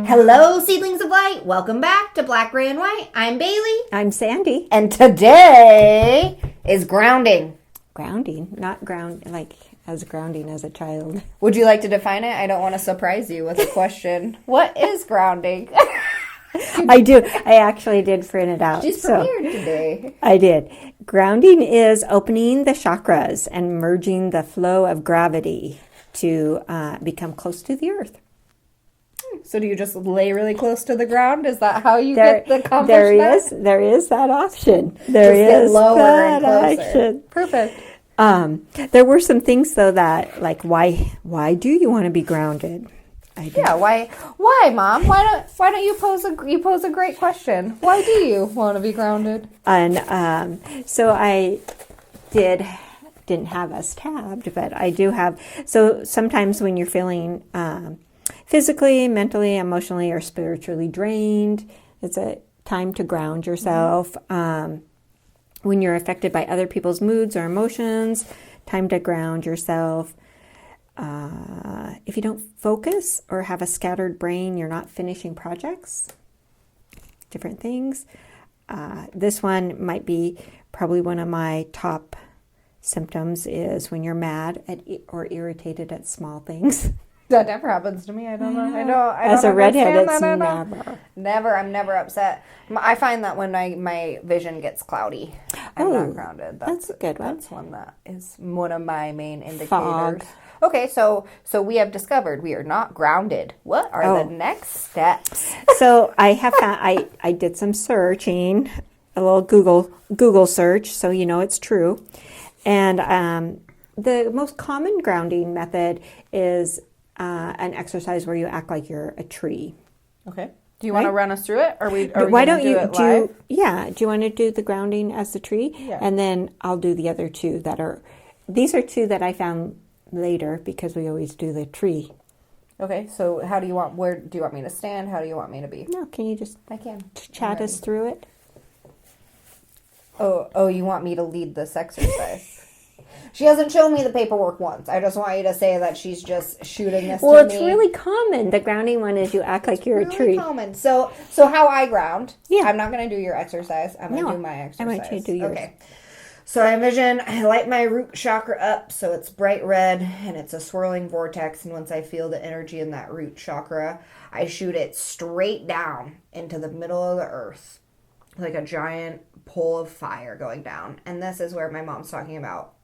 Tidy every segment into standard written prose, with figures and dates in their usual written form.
Hello, seedlings of light. Welcome back to Black, Gray, and White. I'm Bailey. I'm Sandy. And today is grounding. Grounding, not grounding as a child. Would you like to define it? I don't want to surprise you with a question. What is grounding? I do. I actually did print it out. She's prepared today. I did. Grounding is opening the chakras and merging the flow of gravity to become close to the earth. So do you just lay really close to the ground? Is that how you get the accomplishment? There is that option. There is lower that and closer. option. Perfect. There were some things though that, like, why do you want to be grounded? Yeah, why, Mom? Why don't you pose a great question? Why do you want to be grounded? And so I didn't have us tabbed, but I do have. So sometimes when you're feeling physically, mentally, emotionally, or spiritually drained, it's a time to ground yourself. When you're affected by other people's moods or emotions, time to ground yourself. If you don't focus or have a scattered brain, you're not finishing projects, different things. This one might be probably one of my top symptoms is when you're mad or irritated at small things. That never happens to me. I don't know. I don't As a redhead, it's never. Never. I'm never upset. I find that when my vision gets cloudy, I'm not grounded. That's a good one. That's one that is one of my main indicators. Fog. Okay, so we have discovered we are not grounded. What are the next steps? So I have found, I did some searching, a little Google search, so you know it's true. And the most common grounding method is an exercise where you act like you're a tree. Okay. Do you want to run us through it? Why don't you do it live? Yeah. Do you want to do the grounding as the tree? Yeah. And then I'll do the other two these are two that I found later because we always do the tree. Okay. So where do you want me to stand? How do you want me to be? No, can you just chat us through it? Oh, you want me to lead this exercise? She hasn't shown me the paperwork once. I just want you to say that she's just shooting this to me. Well, it's really common. The grounding one is you act like you're a tree. Really common. So how I ground. Yeah. I'm not going to do your exercise. I'm going to do my exercise. I want you to do yours. Okay. So I light my root chakra up so it's bright red and it's a swirling vortex. And once I feel the energy in that root chakra, I shoot it straight down into the middle of the earth, like a giant pole of fire going down. And this is where my mom's talking about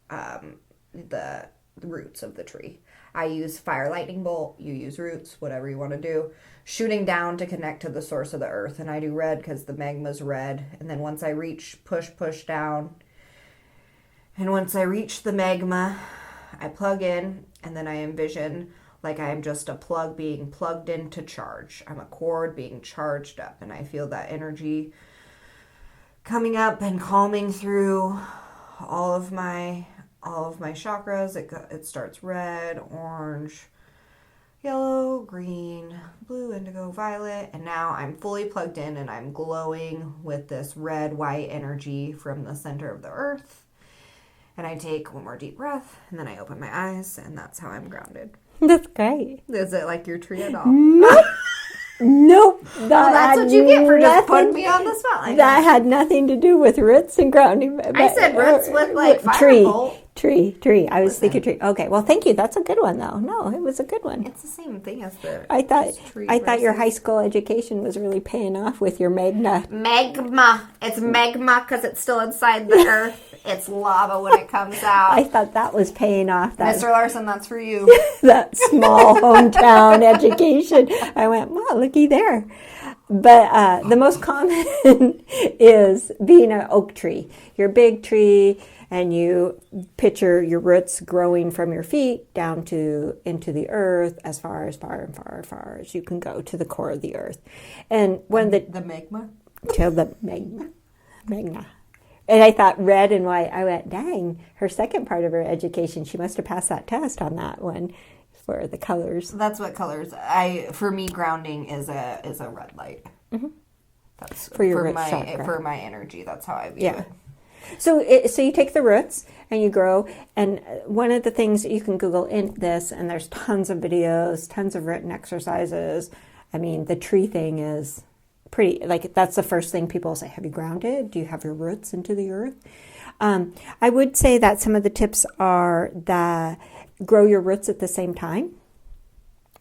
the roots of the tree. I use fire lightning bolt, you use roots, whatever you want to do. Shooting down to connect to the source of the earth. And I do red because the magma's red. And then once I reach, push down. And once I reach the magma, I plug in. And then I envision like I'm just a plug being plugged in to charge. I'm a cord being charged up. And I feel that energy coming up and calming through all of my chakras. It starts red, orange, yellow, green, blue, indigo, violet, and now I'm fully plugged in and I'm glowing with this red white energy from the center of the earth. And I take one more deep breath and then I open my eyes and that's how I'm grounded. That's great. Is it like your tree at all? Nope. That's what you get for just putting me on the spot like that. That had nothing to do with roots and grounding. I said roots with like firebolt. Tree. I was thinking tree. Okay, well, thank you. That's a good one, though. No, it was a good one. It's the same thing as the. I thought your high school education was really paying off with your magma. Magma. It's magma because it's still inside the earth. It's lava when it comes out. I thought that was paying off. Mr. Larson, that's for you. That small hometown education. I went, well, looky there. But the most common is being an oak tree. You're a big tree, and you picture your roots growing from your feet down into the earth as far as you can go to the core of the earth. And when the magma? To the magma. And I thought red and white. I went, dang, her second part of her education, she must have passed that test on that one for the colors. That's what colors. For me, grounding is a red light. Mm-hmm. That's for your root chakra. For my energy. That's how I view it. So you take the roots and you grow. And one of the things that you can Google in this, and there's tons of videos, tons of written exercises. I mean, the tree thing is pretty, like, that's the first thing people say. Have you grounded? Do you have your roots into the earth? I would say that some of the tips are that grow your roots at the same time,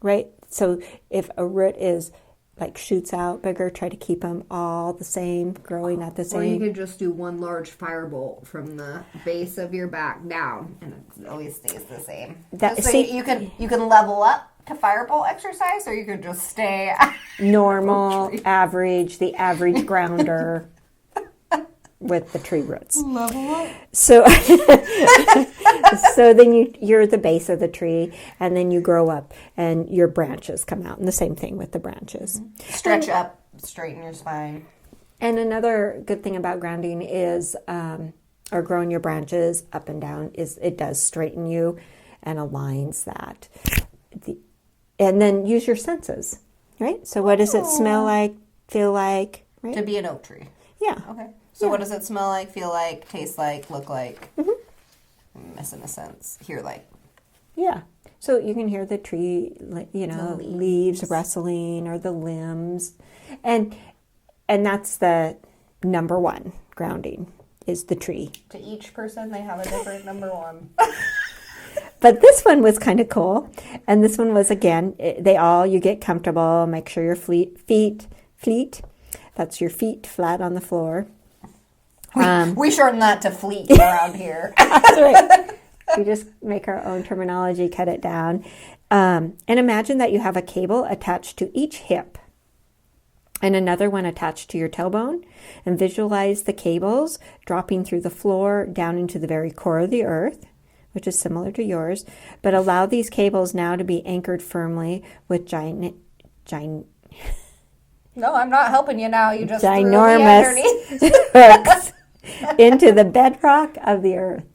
right? So if a root is like shoots out bigger, try to keep them all the same, growing at the same. Or you could just do one large firebolt from the base of your back down, and it always stays the same. You can level up to firebolt exercise, or you could just stay normal, average, the average grounder with the tree roots. Level up. So, so then you're at the base of the tree, and then you grow up, and your branches come out, and the same thing with the branches. Stretch up, straighten your spine. And another good thing about grounding is, or growing your branches up and down, is it does straighten you and aligns that. And then use your senses, right? So what does it smell like, feel like, right? To be an oak tree. Yeah. Okay. So what does it smell like, feel like, taste like, look like? I'm missing a sense. Hear like. Yeah. So you can hear the tree, leaves rustling, or the limbs. And that's the number one grounding, is the tree. To each person, they have a different number one. But this one was kind of cool. And this one was, again, you get comfortable, make sure your feet, that's your feet flat on the floor. We shorten that to fleet around here. That's right. We just make our own terminology, cut it down. And imagine that you have a cable attached to each hip and another one attached to your tailbone. And visualize the cables dropping through the floor down into the very core of the earth, which is similar to yours. But allow these cables now to be anchored firmly with giant No, I'm not helping you now. You just ginormous threw me hooks into the bedrock of the earth.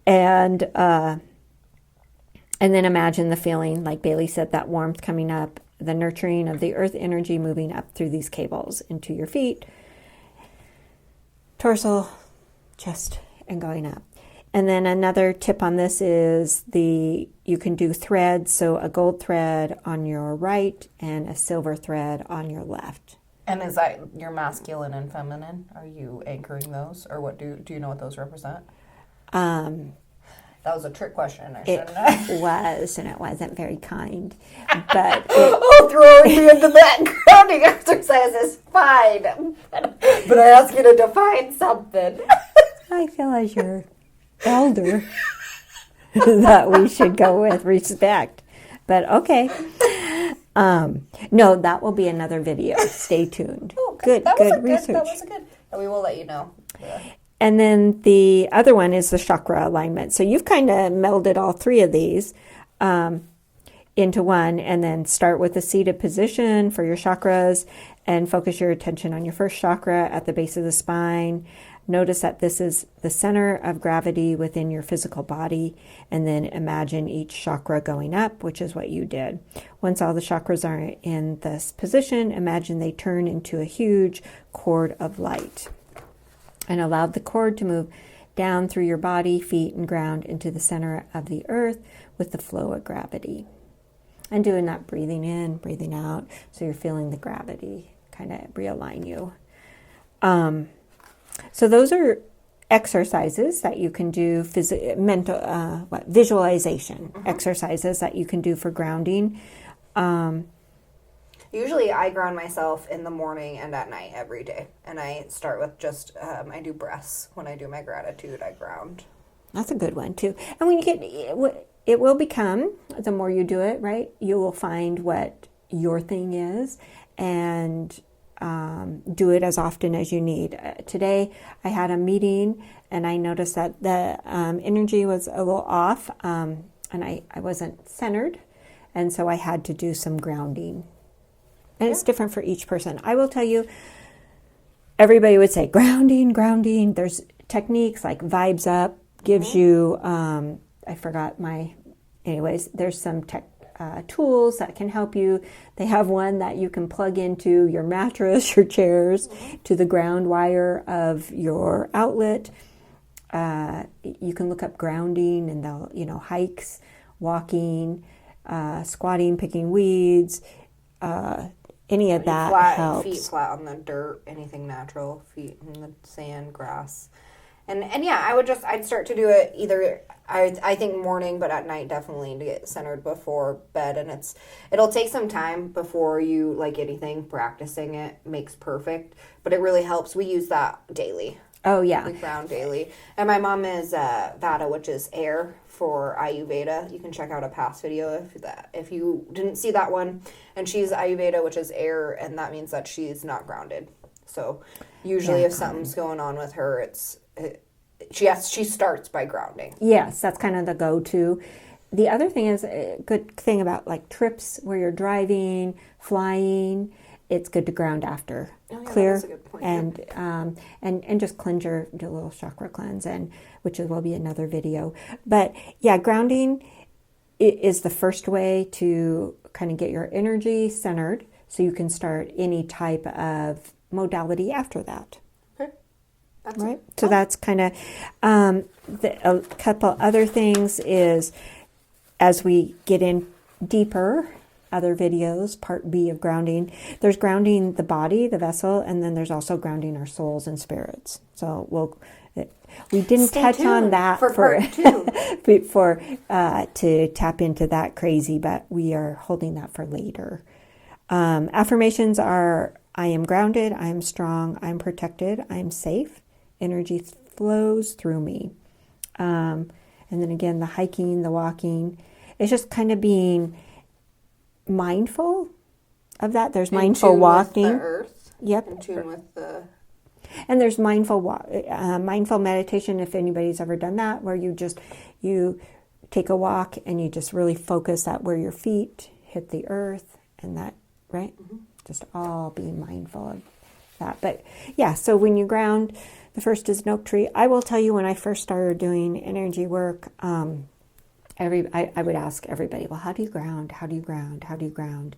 And then imagine the feeling, like Bailey said, that warmth coming up, the nurturing of the earth energy moving up through these cables into your feet, torso, chest, and going up. And then another tip on this is you can do threads, so a gold thread on your right and a silver thread on your left. And is that your masculine and feminine? Are you anchoring those, or what do you know what those represent? That was a trick question. It was, and it wasn't very kind. But throwing me into that grounding exercise is fine, but I ask you to define something. I feel as your elder that we should go with respect. But okay. No, that will be another video. Stay tuned. Okay. Good research. That was good. And we will let you know. Yeah. And then the other one is the chakra alignment. So you've kind of melded all three of these into one, and then start with the seated position for your chakras and focus your attention on your first chakra at the base of the spine. Notice that this is the center of gravity within your physical body, and then imagine each chakra going up, which is what you did. Once all the chakras are in this position, imagine they turn into a huge cord of light, and allow the cord to move down through your body, feet, and ground into the center of the earth with the flow of gravity. And doing that, breathing in, breathing out, so you're feeling the gravity kind of realign you. So those are exercises that you can do, visualization exercises that you can do for grounding. Usually I ground myself in the morning and at night every day. And I start with just, I do breaths. When I do my gratitude, I ground. That's a good one too. And when you get, it will become, the more you do it, right, you will find what your thing is and do it as often as you need. Today I had a meeting and I noticed that the energy was a little off and I wasn't centered. And so I had to do some grounding. And it's different for each person. I will tell you, everybody would say grounding. There's techniques like Vibes Up gives you, there's some tools that can help you. They have one that you can plug into your mattress, your chairs, to the ground wire of your outlet. You can look up grounding and they'll, hikes, walking, squatting, picking weeds, any of that helps. Feet flat on the dirt, anything natural, feet in the sand, grass. And yeah, I'd start to do it either, I think morning, but at night definitely to get centered before bed. And it'll take some time before you, like anything, practicing it makes perfect, but it really helps. We use that daily. Oh, yeah. We ground daily. And my mom is Vata, which is air for Ayurveda. You can check out a past video if you didn't see that one. And she's Ayurveda, which is air, and that means that she's not grounded. So usually if something's going on with her, she starts by grounding. Yes, that's kind of the go-to. The other thing is, a good thing about like trips where you're driving, flying, it's good to ground after. Oh, yeah, Clear that's a good point. And just cleanse do a little chakra cleanse, which will be another video. But yeah, grounding is the first way to kind of get your energy centered so you can start any type of modality after that. Okay. Right? So that's kind of a couple other things is as we get in deeper, other videos, part B of grounding, there's grounding the body, the vessel, and then there's also grounding our souls and spirits. So we didn't touch on that for part 2 to tap into that crazy, but we are holding that for later. Affirmations are: I am grounded, I am strong, I am protected, I am safe, energy flows through me. And then again, the hiking, the walking, it's just kind of being mindful of that. There's mindful walking. With the earth. Yep. In tune with the... And there's mindful meditation, if anybody's ever done that, where you take a walk and you just really focus at where your feet hit the earth and that, right? Mm-hmm. Just all being mindful of that. But yeah, so when you ground, the first is an oak tree. I will tell you, when I first started doing energy work, I would ask everybody, well, how do you ground? How do you ground? How do you ground?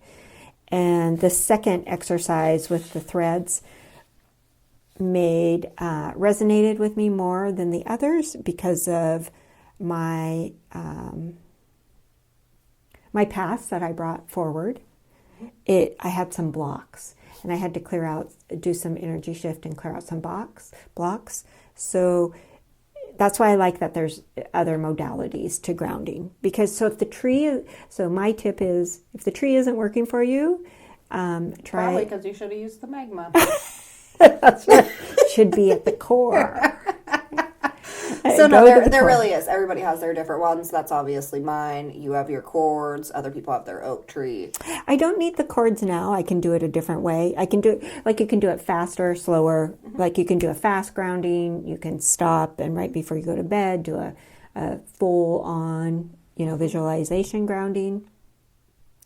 And the second exercise with the threads resonated with me more than the others because of my paths that I brought forward. I had some blocks, and I had to do some energy shift and clear out some blocks. So that's why I like that there's other modalities to grounding. Because my tip is, if the tree isn't working for you, try... Probably because you should have used the magma. That's right. Should be at the core. So no, there really is. Everybody has their different ones. That's obviously mine. You have your cords. Other people have their oak tree. I don't need the cords now. I can do it a different way. I can do it like you can do it faster, slower. Mm-hmm. Like you can do a fast grounding. You can stop and right before you go to bed do a full on, visualization grounding.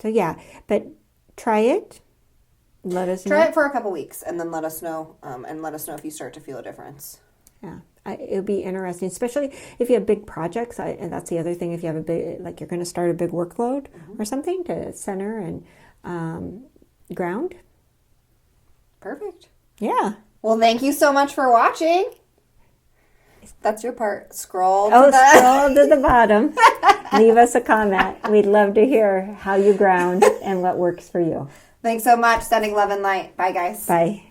So yeah, but try it. Let us know. Try it for a couple weeks and then let us know. And let us know if you start to feel a difference. Yeah. It'll be interesting, especially if you have big projects. And that's the other thing. If you have you're going to start a big workload or something, to center and ground. Perfect. Yeah. Well, thank you so much for watching. That's your part. Scroll to the bottom. Leave us a comment. We'd love to hear how you ground and what works for you. Thanks so much. Sending love and light. Bye, guys. Bye.